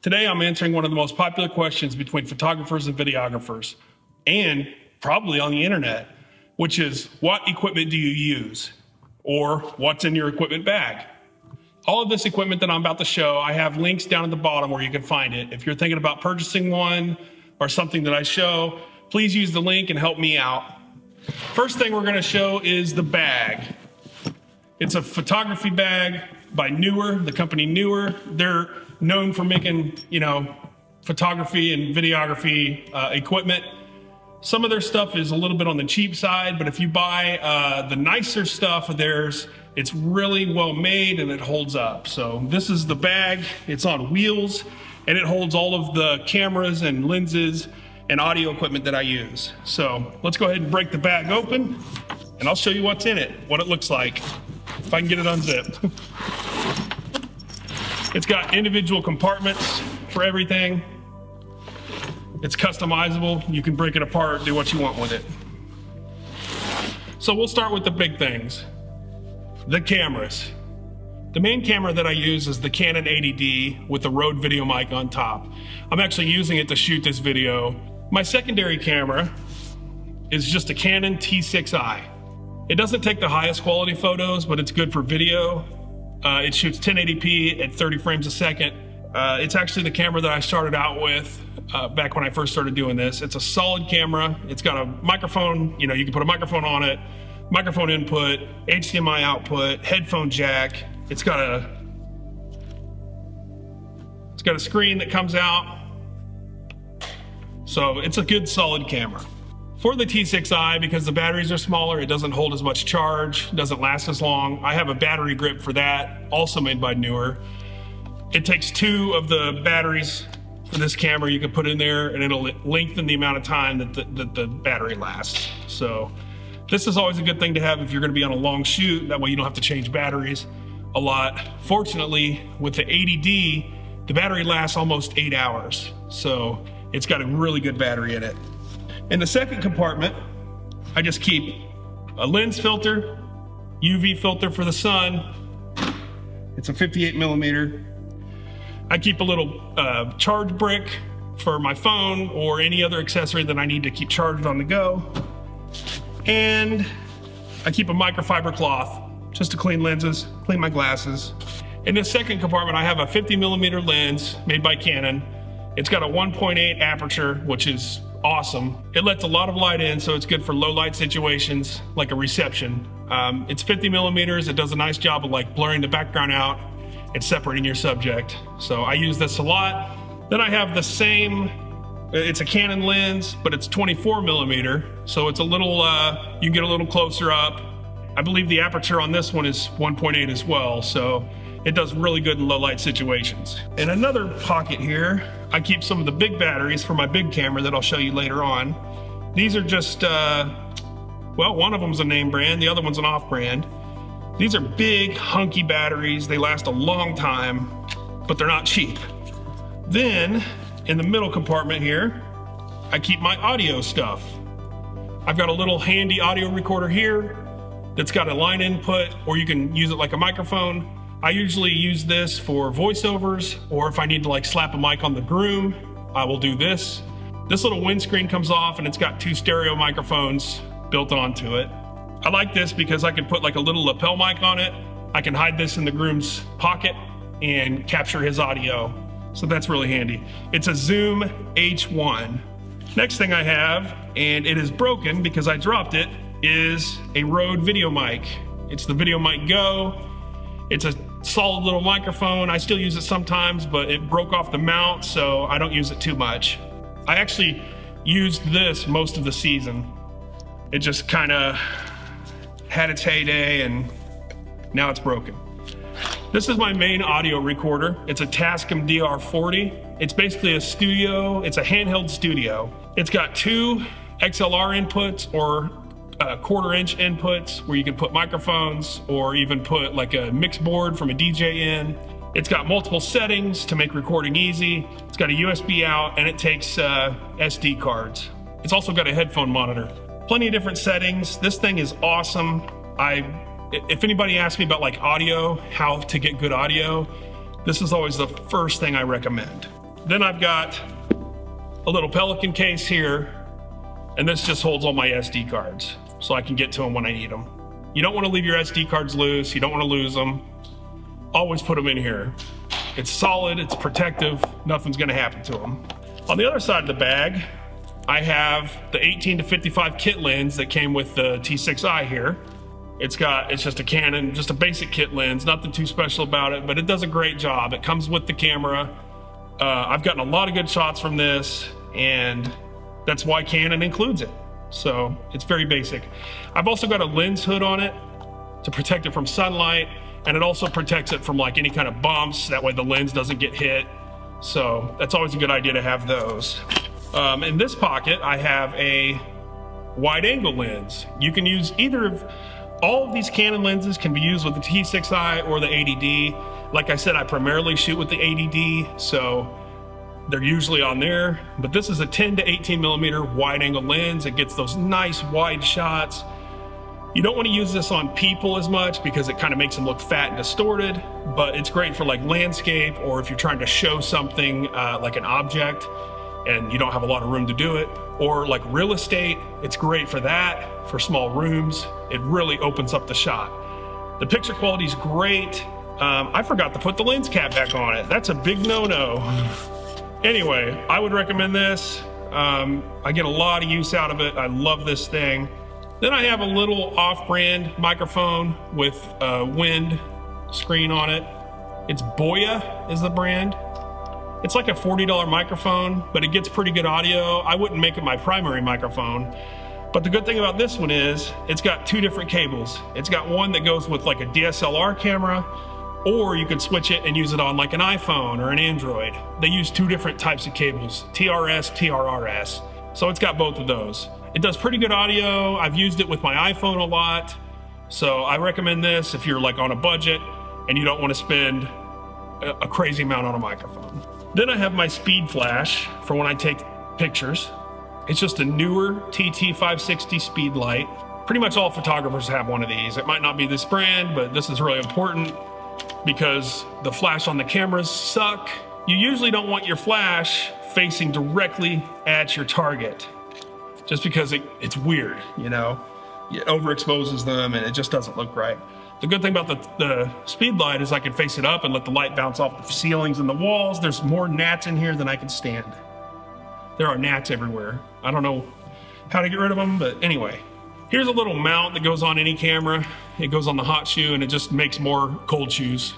Today I'm answering one of the most popular questions between photographers and videographers, and probably on the internet, which is, what equipment do you use? Or what's in your equipment bag? All of this equipment that I'm about to show, I have links down at the bottom where you can find it. If you're thinking about purchasing one or something that I show, please use the link and help me out. First thing we're gonna show is the bag. It's a photography bag by Newer, the company Newer. They're known for making, photography and videography equipment. Some of their stuff is a little bit on the cheap side, but if you buy the nicer stuff of theirs, it's really well made and it holds up. So this is the bag. It's on wheels and it holds all of the cameras and lenses and audio equipment that I use. So let's go ahead and break the bag open and I'll show you what's in it, what it looks like, if I can get it unzipped. It's got individual compartments for everything. It's customizable. You can break it apart, do what you want with it. So we'll start with the big things. The cameras. The main camera that I use is the Canon 80D with the Rode Videomic on top. I'm actually using it to shoot this video. My secondary camera is just a Canon T6i. It doesn't take the highest quality photos, but it's good for video. It shoots 1080p at 30 frames a second. It's actually the camera that I started out with back when I first started doing this. It's a solid camera. It's got a microphone, you can put a microphone on it, microphone input, HDMI output, headphone jack. It's got a screen that comes out. So it's a good solid camera. For the T6i, because the batteries are smaller, it doesn't hold as much charge, doesn't last as long. I have a battery grip for that, also made by Newer. It takes 2 of the batteries for this camera you can put in there, and it'll lengthen the amount of time that the battery lasts. So this is always a good thing to have if you're gonna be on a long shoot. That way you don't have to change batteries a lot. Fortunately, with the 80D, the battery lasts almost 8 hours. So it's got a really good battery in it. In the second compartment, I just keep a lens filter, UV filter for the sun. It's a 58 millimeter. I keep a little charge brick for my phone or any other accessory that I need to keep charged on the go. And I keep a microfiber cloth just to clean lenses, clean my glasses. In the second compartment, I have a 50 millimeter lens made by Canon. It's got a 1.8 aperture, which is awesome. It lets a lot of light in, so it's good for low light situations like a reception. It's 50 millimeters. It does a nice job of blurring the background out and separating your subject. So I use this a lot. Then I have the same, it's a Canon lens, but it's 24 millimeter. So it's a little, you can get a little closer up. I believe the aperture on this one is 1.8 as well. So it does really good in low light situations. In another pocket here, I keep some of the big batteries for my big camera that I'll show you later on. These are just, one of them's a name brand, the other one's an off brand. These are big, hunky batteries. They last a long time, but they're not cheap. Then, in the middle compartment here, I keep my audio stuff. I've got a little handy audio recorder here that's got a line input, or you can use it like a microphone. I usually use this for voiceovers, or if I need to slap a mic on the groom, I will do this. This little windscreen comes off and it's got 2 stereo microphones built onto it. I like this because I can put a little lapel mic on it. I can hide this in the groom's pocket and capture his audio. So that's really handy. It's a Zoom H1. Next thing I have, and it is broken because I dropped it, is a Rode Videomic. It's the Videomic Go. It's a solid little microphone. I still use it sometimes, but it broke off the mount, so I don't use it too much. I actually used this most of the season. It just kind of had its heyday and now it's broken. This is my main audio recorder. It's a Tascam DR-40. It's basically a studio. It's a handheld studio. It's got 2 XLR inputs or 1/4-inch inputs where you can put microphones or even put a mix board from a DJ in. It's got multiple settings to make recording easy. It's got a USB out and it takes SD cards. It's also got a headphone monitor. Plenty of different settings. This thing is awesome. If anybody asks me about audio, how to get good audio, this is always the first thing I recommend. Then I've got a little Pelican case here, and this just holds all my SD cards so I can get to them when I need them. You don't want to leave your SD cards loose. You don't want to lose them. Always put them in here. It's solid, it's protective, nothing's gonna happen to them. On the other side of the bag, I have the 18 to 55 kit lens that came with the T6i here. It's just a Canon, just a basic kit lens, nothing too special about it, but it does a great job. It comes with the camera. I've gotten a lot of good shots from this, and that's why Canon includes it. So it's very basic. I've also got a lens hood on it to protect it from sunlight, and it also protects it from like any kind of bumps. That way the lens doesn't get hit. So that's always a good idea to have those. In this pocket, I have a wide angle lens. You can use either of, all of these Canon lenses can be used with the T6i or the 80D. Like I said, I primarily shoot with the 80D, so they're usually on there. But this is a 10 to 18 millimeter wide angle lens. It gets those nice wide shots. You don't want to use this on people as much because it kind of makes them look fat and distorted, but it's great for like landscape, or if you're trying to show something like an object and you don't have a lot of room to do it, or like real estate. It's great for that, for small rooms. It really opens up the shot. The picture quality is great. I forgot to put the lens cap back on it. That's a big no-no. Anyway, I would recommend this. I get a lot of use out of it. I love this thing. Then I have a little off-brand microphone with a wind screen on it. It's Boya is the brand. It's like a $40 microphone, but it gets pretty good audio. I wouldn't make it my primary microphone. But the good thing about this one is it's got two different cables. It's got one that goes with like a DSLR camera, or you could switch it and use it on like an iPhone or an Android. They use two different types of cables, TRS, TRRS. So it's got both of those. It does pretty good audio. I've used it with my iPhone a lot. So I recommend this if you're like on a budget and you don't want to spend a crazy amount on a microphone. Then I have my speed flash for when I take pictures. It's just a newer TT560 speed light. Pretty much all photographers have one of these. It might not be this brand, but this is really important because the flash on the cameras suck. You usually don't want your flash facing directly at your target, just because it's weird, you know? It overexposes them and it just doesn't look right. The good thing about the speed light is I can face it up and let the light bounce off the ceilings and the walls. There's more gnats in here than I can stand. There are gnats everywhere. I don't know how to get rid of them, but anyway. Here's a little mount that goes on any camera. It goes on the hot shoe and it just makes more cold shoes.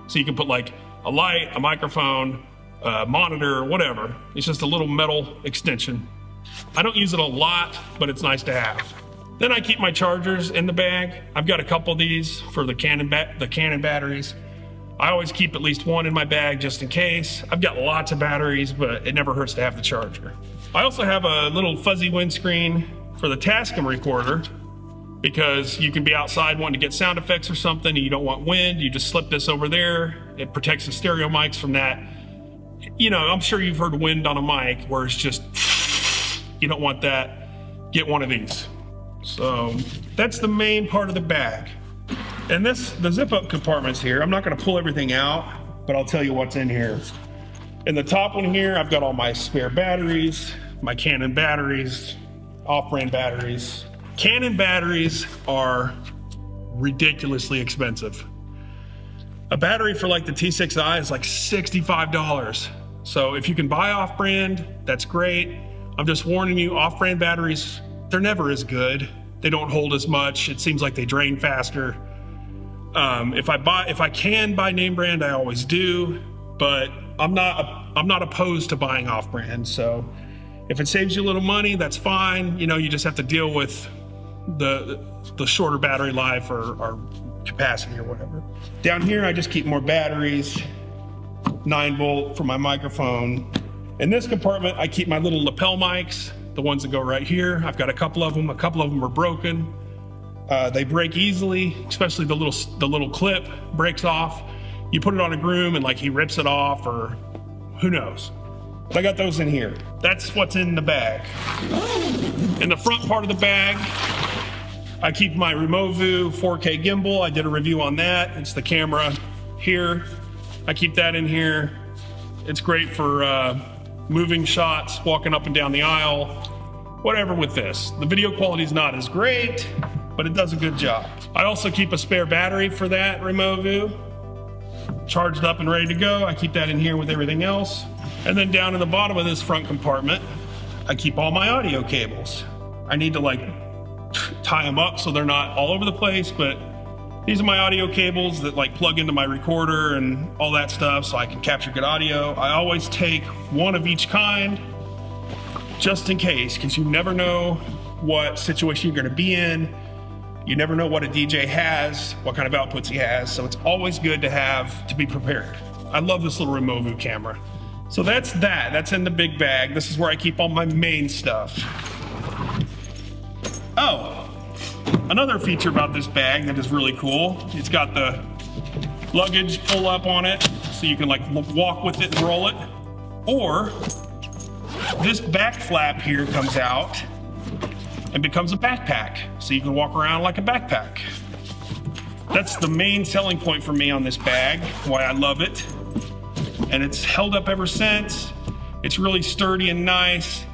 So you can put like a light, a microphone, a monitor, whatever. It's just a little metal extension. I don't use it a lot, but it's nice to have. Then I keep my chargers in the bag. I've got a couple of these for the Canon batteries. I always keep at least one in my bag just in case. I've got lots of batteries, but it never hurts to have the charger. I also have a little fuzzy windscreen for the Tascam recorder because you can be outside wanting to get sound effects or something and you don't want wind. You just slip this over there. It protects the stereo mics from that. You know, I'm sure you've heard wind on a mic where it's just, you don't want that. Get one of these. So that's the main part of the bag. And the zip up compartments here, I'm not gonna pull everything out, but I'll tell you what's in here. In the top one here, I've got all my spare batteries, my Canon batteries, off-brand batteries. Canon batteries are ridiculously expensive. A battery for like the T6i is like $65. So if you can buy off-brand, that's great. I'm just warning you, off-brand batteries, they're never as good. They don't hold as much. It seems like they drain faster. If I can buy name brand, I always do, but I'm not opposed to buying off-brand. So if it saves you a little money, that's fine. You know, you just have to deal with the shorter battery life or capacity or whatever. Down here, I just keep more batteries, 9-volt for my microphone. In this compartment, I keep my little lapel mics, the ones that go right here. I've got a couple of them. A couple of them are broken. They break easily, especially the little clip breaks off. You put it on a groom and like he rips it off or who knows. But I got those in here. That's what's in the bag. In the front part of the bag, I keep my Removu 4K gimbal. I did a review on that. It's the camera here. I keep that in here. It's great for moving shots, walking up and down the aisle, whatever with this. The video quality is not as great, but it does a good job. I also keep a spare battery for that remote view, charged up and ready to go. I keep that in here with everything else. And then down in the bottom of this front compartment, I keep all my audio cables. I need to like tie them up so they're not all over the place, but these are my audio cables that like plug into my recorder and all that stuff so I can capture good audio. I always take one of each kind just in case, because you never know what situation you're gonna be in. You never know what a DJ has, what kind of outputs he has, so it's always good to be prepared. I love this little remote view camera. So that's in the big bag. This is where I keep all my main stuff. Oh, another feature about this bag that is really cool, it's got the luggage pull up on it, so you can like walk with it and roll it. Or this back flap here comes out and becomes a backpack, so you can walk around like a backpack. That's the main selling point for me on this bag, why I love it. And it's held up ever since. It's really sturdy and nice,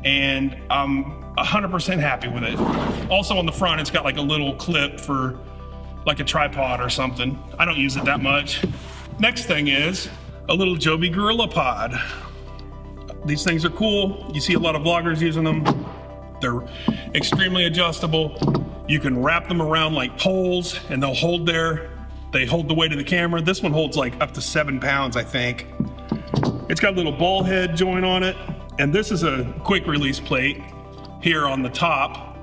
and I'm 100% happy with it. Also on the front, it's got like a little clip for like a tripod or something. I don't use it that much. Next thing is a little Joby Gorilla Pod. These things are cool. You see a lot of vloggers using them. They're extremely adjustable. You can wrap them around like poles and they hold the weight of the camera. This one holds like up to 7 pounds, I think. It's got a little ball head joint on it. And this is a quick release plate here on the top.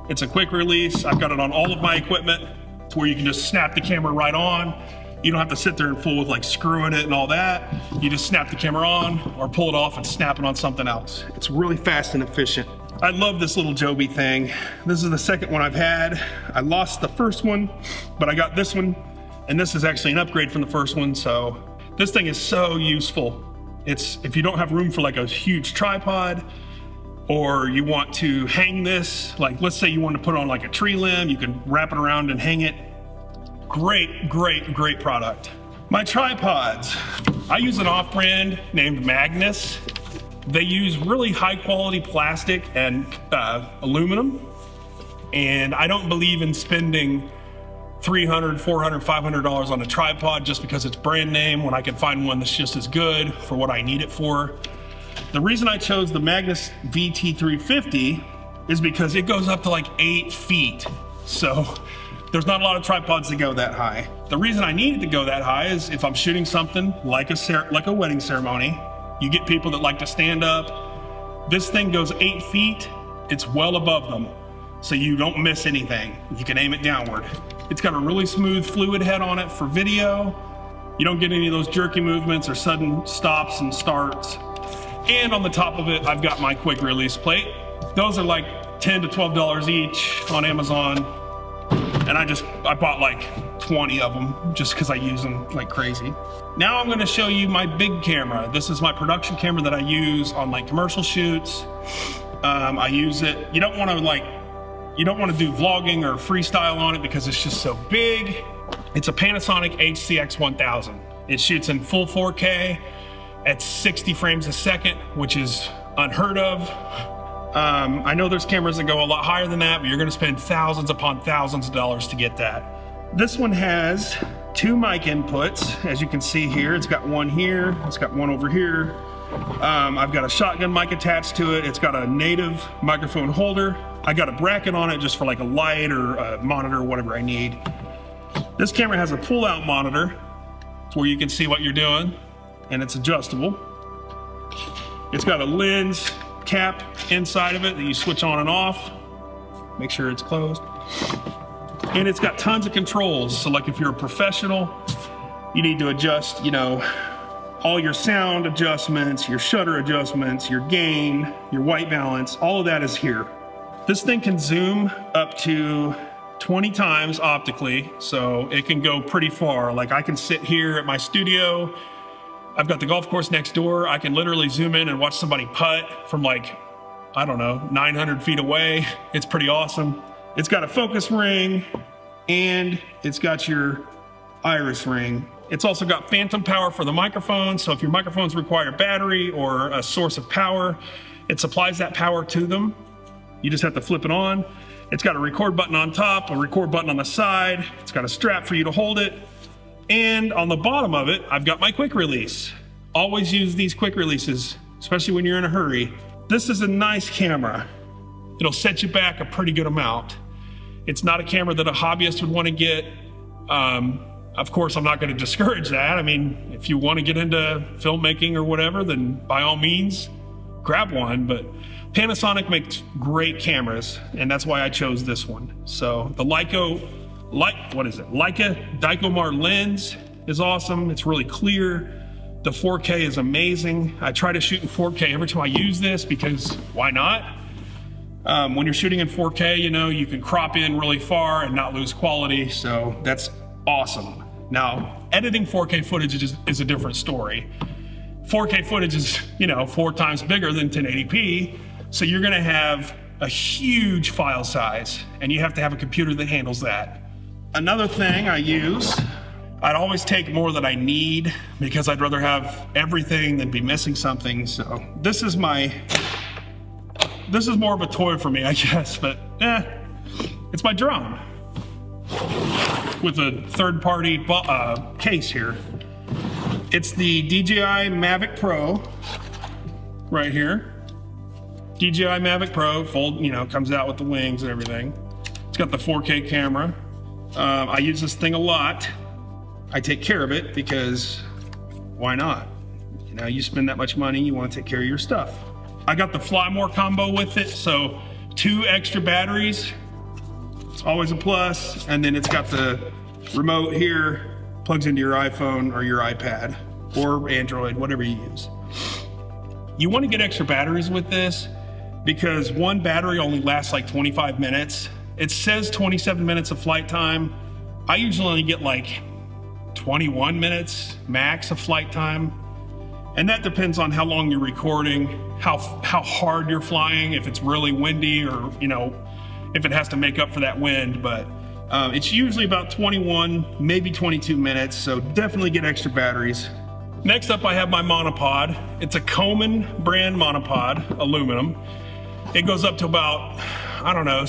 It's a quick release. I've got it on all of my equipment to where you can just snap the camera right on. You don't have to sit there and fool with like screwing it and all that. You just snap the camera on or pull it off and snap it on something else. It's really fast and efficient. I love this little Joby thing. This is the second one I've had. I lost the first one, but I got this one, and this is actually an upgrade from the first one, so this thing is so useful. If you don't have room for like a huge tripod, or you want to hang this, like let's say you want to put it on like a tree limb, you can wrap it around and hang it. Great, great, great product. My tripods, I use an off-brand named Magnus. They use really high quality plastic and aluminum. And I don't believe in spending $300, $400, $500 on a tripod just because it's brand name when I can find one that's just as good for what I need it for. The reason I chose the Magnus VT350 is because it goes up to like 8 feet. So there's not a lot of tripods that go that high. The reason I need it to go that high is if I'm shooting something like a wedding ceremony, you get people that like to stand up. This thing goes 8 feet. It's well above them, so you don't miss anything. You can aim it downward. It's got a really smooth fluid head on it for video. You don't get any of those jerky movements or sudden stops and starts. And on the top of it, I've got my quick release plate. Those are like $10 to $12 each on Amazon. And I bought like 20 of them just because I use them like crazy. Now I'm gonna show you my big camera. This is my production camera that I use on like commercial shoots. I use it, you don't wanna do vlogging or freestyle on it because it's just so big. It's a Panasonic HC-X1000. It shoots in full 4K at 60 frames a second, which is unheard of. I know there's cameras that go a lot higher than that, but you're gonna spend thousands upon thousands of dollars to get that. This one has 2 mic inputs, as you can see here. It's got one here, it's got one over here. I've got a shotgun mic attached to it. It's got a native microphone holder. I got a bracket on it just for like a light or a monitor or whatever I need. This camera has a pull-out monitor where you can see what you're doing, and it's adjustable. It's got a lens cap inside of it that you switch on and off. Make sure it's closed. And it's got tons of controls. So like if you're a professional, you need to adjust, all your sound adjustments, your shutter adjustments, your gain, your white balance, all of that is here. This thing can zoom up to 20 times optically, so it can go pretty far. Like I can sit here at my studio, I've got the golf course next door, I can literally zoom in and watch somebody putt from like, I don't know, 900 feet away. It's pretty awesome. It's got a focus ring and it's got your iris ring. It's also got phantom power for the microphone. So if your microphones require battery or a source of power, it supplies that power to them. You just have to flip it on. It's got a record button on top, a record button on the side. It's got a strap for you to hold it. And on the bottom of it, I've got my quick release. Always use these quick releases, especially when you're in a hurry. This is a nice camera. It'll set you back a pretty good amount. It's not a camera that a hobbyist would want to get. Of course, I'm not going to discourage that. I mean, if you want to get into filmmaking or whatever, then by all means, grab one. But Panasonic makes great cameras, and that's why I chose this one. So the Leica Dicomar lens is awesome. It's really clear. The 4K is amazing. I try to shoot in 4K every time I use this because why not? When you're shooting in 4K, you know, you can crop in really far and not lose quality. So that's awesome. Now, editing 4K footage is a different story. 4K footage is, you know, 4 times bigger than 1080p. So you're gonna have a huge file size and you have to have a computer that handles that. Another thing I use, I'd always take more than I need because I'd rather have everything than be missing something. So this is more of a toy for me, I guess, but it's my drone with a third-party case here. It's the DJI Mavic Pro right here. DJI Mavic Pro, comes out with the wings and everything. It's got the 4K camera. I use this thing a lot. I take care of it because why not? You know, you spend that much money, you want to take care of your stuff. I got the Fly More combo with it, so 2 extra batteries. It's always a plus. And then it's got the remote here, plugs into your iPhone or your iPad or Android, whatever you use. You want to get extra batteries with this because one battery only lasts like 25 minutes. It says 27 minutes of flight time. I usually only get like 21 minutes max of flight time. And that depends on how long you're recording, how hard you're flying, if it's really windy or, you know, if it has to make up for that wind. But it's usually about 21, maybe 22 minutes. So definitely get extra batteries. Next up, I have my monopod. It's a Coleman brand monopod, aluminum. It goes up to about,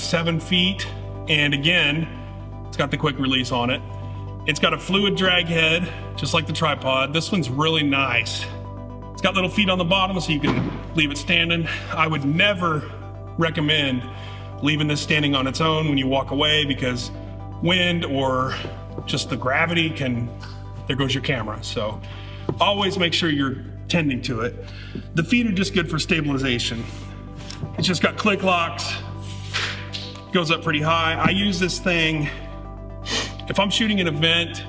7 feet. And again, it's got the quick release on it. It's got a fluid drag head, just like the tripod. This one's really nice. It's got little feet on the bottom so you can leave it standing. I would never recommend leaving this standing on its own when you walk away because wind or just the gravity there goes your camera. So always make sure you're tending to it. The feet are just good for stabilization. It's just got click locks, goes up pretty high. I use this thing, if I'm shooting an event,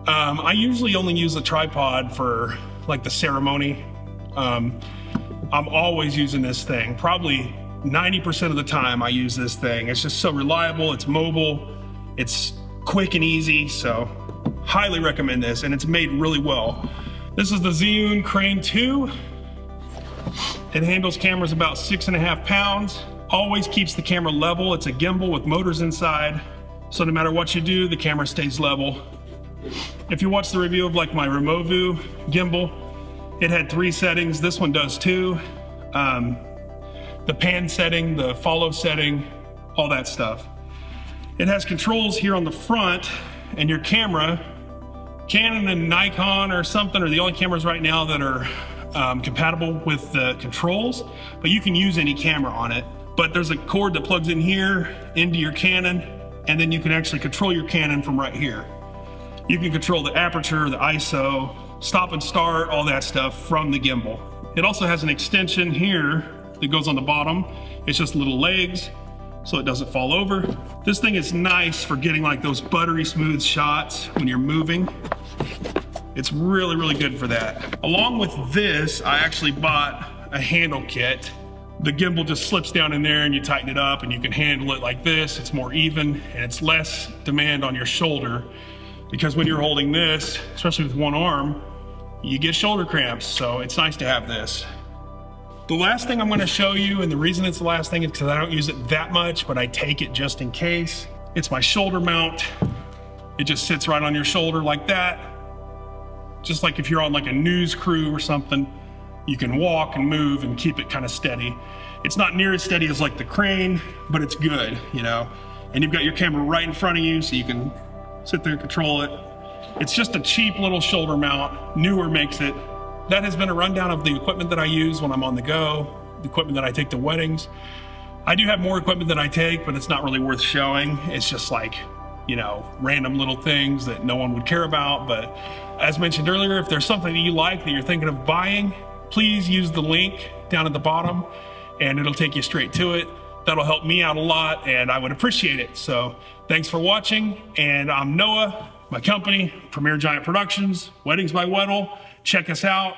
I usually only use the tripod for like the ceremony. I'm always using this thing. Probably 90% of the time I use this thing. It's just so reliable, it's mobile, it's quick and easy, so highly recommend this, and it's made really well. This is the Zhiyun Crane 2. It handles cameras about 6.5 pounds. Always keeps the camera level. It's a gimbal with motors inside. So no matter what you do, the camera stays level. If you watch the review of like my Removu gimbal, it had 3 settings. This one does 2. The pan setting, the follow setting, all that stuff. It has controls here on the front, and your camera, Canon and Nikon or something are the only cameras right now that are compatible with the controls, but you can use any camera on it. But there's a cord that plugs in here into your Canon, and then you can actually control your Canon from right here. You can control the aperture, the ISO, stop and start, all that stuff from the gimbal. It also has an extension here that goes on the bottom. It's just little legs, so it doesn't fall over. This thing is nice for getting like those buttery smooth shots when you're moving. It's really, really good for that. Along with this, I actually bought a handle kit. The gimbal just slips down in there and you tighten it up and you can handle it like this. It's more even and it's less demand on your shoulder, because when you're holding this, especially with one arm, you get shoulder cramps, so it's nice to have this. The last thing I'm gonna show you, and the reason it's the last thing is because I don't use it that much, but I take it just in case. It's my shoulder mount. It just sits right on your shoulder like that. Just like if you're on like a news crew or something, you can walk and move and keep it kind of steady. It's not near as steady as like the crane, but it's good, you know. And you've got your camera right in front of you, so you can sit there and control it. It's just a cheap little shoulder mount. Newer makes it. That has been a rundown of the equipment that I use when I'm on the go, the equipment that I take to weddings. I do have more equipment that I take, but it's not really worth showing. It's just like, you know, random little things that no one would care about. But as mentioned earlier, if there's something that you like that you're thinking of buying, please use the link down at the bottom and it'll take you straight to it. That'll help me out a lot and I would appreciate it. So thanks for watching. And I'm Noah, my company, Premier Giant Productions, Weddings by Weddle. Check us out.